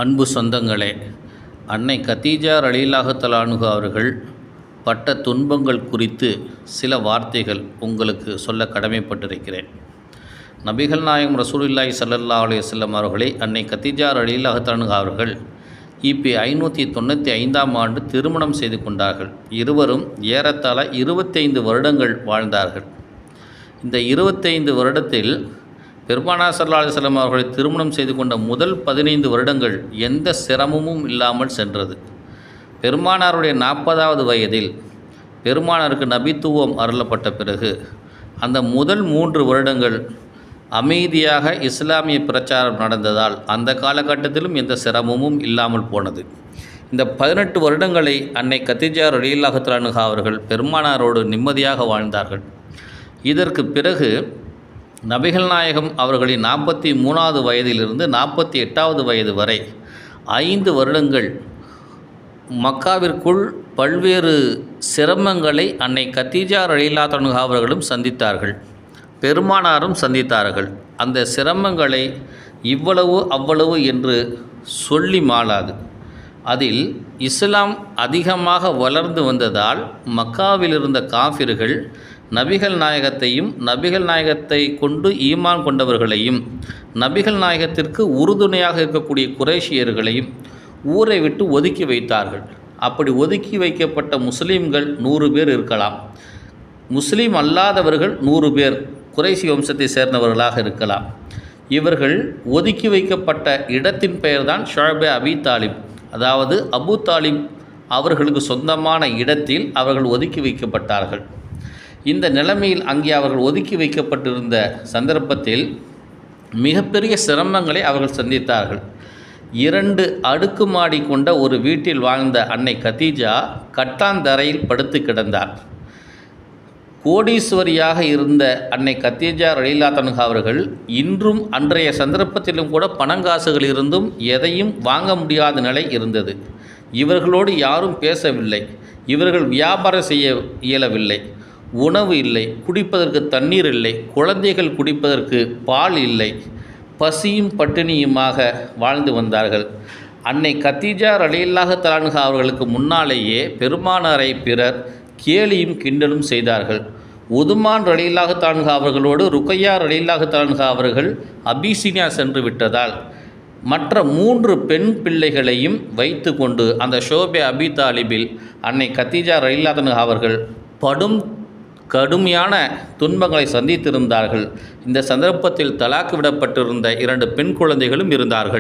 அன்பு சொந்தங்களே, அன்னை கதீஜா ரலியல்லாஹு தஆலா அன்ஹா அவர்கள் பட்ட துன்பங்கள் குறித்து சில வார்த்தைகள் உங்களுக்கு சொல்ல கடமைப்பட்டிருக்கிறேன். நபிகள் நாயகம் ரசூலுல்லாஹி ஸல்லல்லாஹு அலைஹி வஸல்லம் அவர்களை அன்னை கதீஜா ரலியல்லாஹு தஆலா அன்ஹா அவர்கள் கிபி 595ஆம் ஆண்டு திருமணம் செய்து கொண்டார்கள். இருவரும் ஏறத்தாழ 25 வருடங்கள் வாழ்ந்தார்கள். இந்த 25 வருடத்தில் பெருமானார் ஸல்லல்லாஹு அலைஹி வஸல்லம் அவர்களை திருமணம் செய்து கொண்ட முதல் 15 வருடங்கள் எந்த சிரமமும் இல்லாமல் சென்றது. பெருமானாருடைய 40வது வயதில் பெருமானாருக்கு நபித்துவம் அருளப்பட்ட பிறகு அந்த முதல் 3 வருடங்கள் அமைதியாக இஸ்லாமிய பிரச்சாரம் நடந்ததால் அந்த காலகட்டத்திலும் எந்த சிரமமும் இல்லாமல் போனது. இந்த 18 வருடங்களை அன்னை கதீஜா ரலியல்லாஹு தஆலா அன்ஹா அவர்கள் பெருமானாரோடு நிம்மதியாக வாழ்ந்தார்கள். இதற்கு பிறகு நபிகள் நாயகம் அவர்களின் 43வது வயதிலிருந்து 48வது வயது வரை 5 வருடங்கள் மக்காவிற்குள் பல்வேறு சிரமங்களை அன்னை கதீஜா ரலியல்லாஹு அன்ஹா அவர்களும் சந்தித்தார்கள், பெருமானாரும் சந்தித்தார்கள். அந்த சிரமங்களை இவ்வளவு அவ்வளவு என்று சொல்லி மாளாது. அதில் இஸ்லாம் அதிகமாக வளர்ந்து வந்ததால் மக்காவில் இருந்த காஃபிர்கள் நபிகள் நாயகத்தையும் நபிகள் நாயகத்தை கொண்டு ஈமான் கொண்டவர்களையும் நபிகள் நாயகத்திற்கு உறுதுணையாக இருக்கக்கூடிய குறைஷியர்களையும் ஊரை விட்டு ஒதுக்கி வைத்தார்கள். அப்படி ஒதுக்கி வைக்கப்பட்ட முஸ்லீம்கள் 100 பேர் இருக்கலாம், முஸ்லீம் அல்லாதவர்கள் 100 பேர் குறைஷி வம்சத்தை சேர்ந்தவர்களாக இருக்கலாம். இவர்கள் ஒதுக்கி வைக்கப்பட்ட இடத்தின் பெயர்தான் ஷுஅபே அபி தாலிப், அதாவது அபு தாலிப் அவர்களுக்கு சொந்தமான இடத்தில் அவர்கள் ஒதுக்கி வைக்கப்பட்டார்கள். இந்த நிலைமையில் அங்கே அவர்கள் ஒதுக்கி வைக்கப்பட்டிருந்த சந்தர்ப்பத்தில் மிகப்பெரிய சிரமங்களை அவர்கள் சந்தித்தார்கள். 2 அடுக்குமாடி கொண்ட ஒரு வீட்டில் வாழ்ந்த அன்னை கதீஜா கட்டாந்தரையில் படுத்து கிடந்தார். கோடீஸ்வரியாக இருந்த அன்னை கதீஜா ரலியல்லாஹு அன்ஹா அவர்கள் இன்றும் அன்றைய சந்தர்ப்பத்திலும் கூட பணங்காசுகள் இருந்தும் எதையும் வாங்க முடியாத நிலை இருந்தது. இவர்களோடு யாரும் பேசவில்லை, இவர்கள் வியாபாரம் செய்ய இயலவில்லை, உணவு இல்லை, குடிப்பதற்கு தண்ணீர் இல்லை, குழந்தைகள் குடிப்பதற்கு பால் இல்லை, பசியும் பட்டினியுமாக வாழ்ந்து வந்தார்கள். அன்னை கதீஜா ரலியல்லாஹு தஆலா அன்ஹா அவர்களுக்கு முன்னாலேயே பெருமானாரை பிறர் கேலியும் கிண்டலும் செய்தார்கள். உதுமான் ரலியல்லாஹு தஆலா அன்ஹா அவர்களோடு ருக்கையா ரலியல்லாஹு தஆலா அன்ஹா அவர்கள் அபிசீனியா சென்று விட்டதால் மற்ற 3 பெண் பிள்ளைகளையும் வைத்து கொண்டு அந்த ஷுஅபே அபி தாலிபில் அன்னை கதீஜா ரலியல்லாஹு அன்ஹா அவர்கள் கடுமையான துன்பங்களை சந்தித்திருந்தார்கள். இந்த சந்தர்ப்பத்தில் தலாக் விடப்பட்டிருந்த 2 பெண் குழந்தைகளும் இருந்தார்கள்.